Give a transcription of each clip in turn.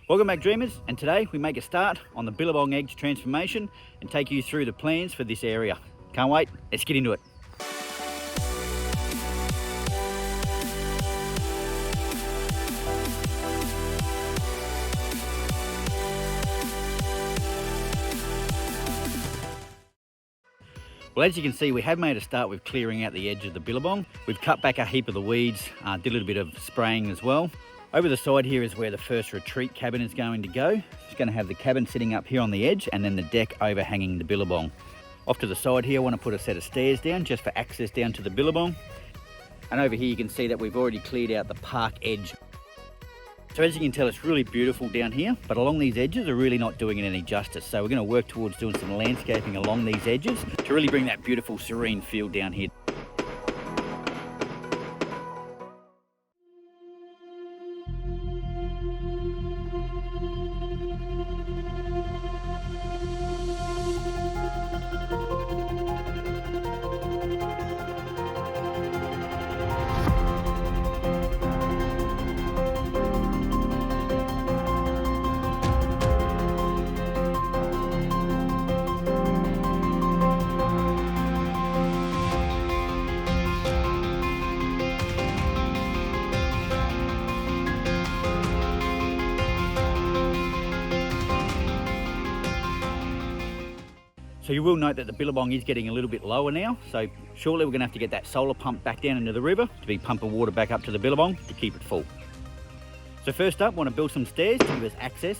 Welcome back, dreamers, and today we make a start on the Billabong Edge transformation and take you through the plans for this area. Can't wait, let's get into it. Well, as you can see, we have made a start with clearing out the edge of the Billabong. We've cut back a heap of the weeds, did a little bit of spraying as well. Over the side here is where the first retreat cabin is going to go. It's going to have the cabin sitting up here on the edge and then the deck overhanging the Billabong. Off to the side here, I want to put a set of stairs down just for access down to the Billabong. And over here you can see that we've already cleared out the park edge. So as you can tell, it's really beautiful down here, but along these edges are really not doing it any justice. So we're going to work towards doing some landscaping along these edges to really bring that beautiful serene feel down here. So you will note that the Billabong is getting a little bit lower now, so shortly we're going to have to get that solar pump back down into the river to be pumping water back up to the Billabong to keep it full. So first up, I want to build some stairs to give us access.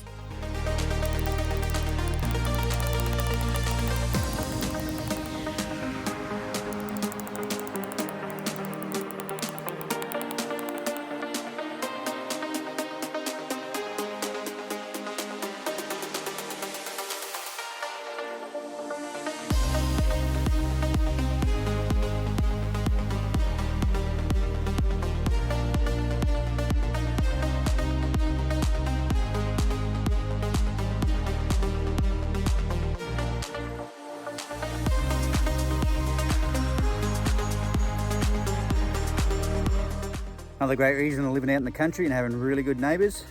Another great reason of living out in the country and having really good neighbours.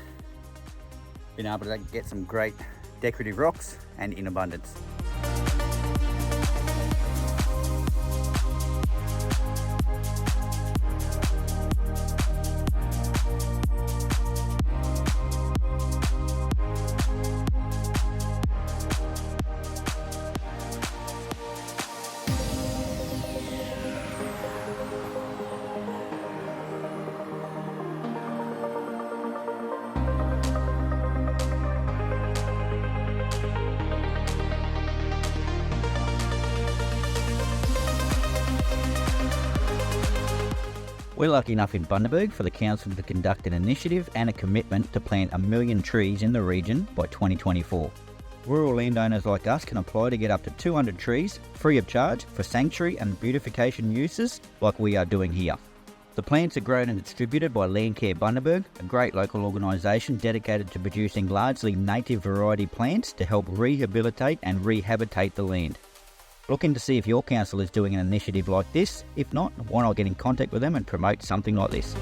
Being able to get some great decorative rocks and in abundance. We're lucky enough in Bundaberg for the council to conduct an initiative and a commitment to plant 1 million trees in the region by 2024. Rural landowners like us can apply to get up to 200 trees free of charge for sanctuary and beautification uses like we are doing here. The plants are grown and distributed by Landcare Bundaberg, a great local organisation dedicated to producing largely native variety plants to help rehabilitate and rehabitate the land. Looking to see if your council is doing an initiative like this? If not, why not get in contact with them and promote something like this?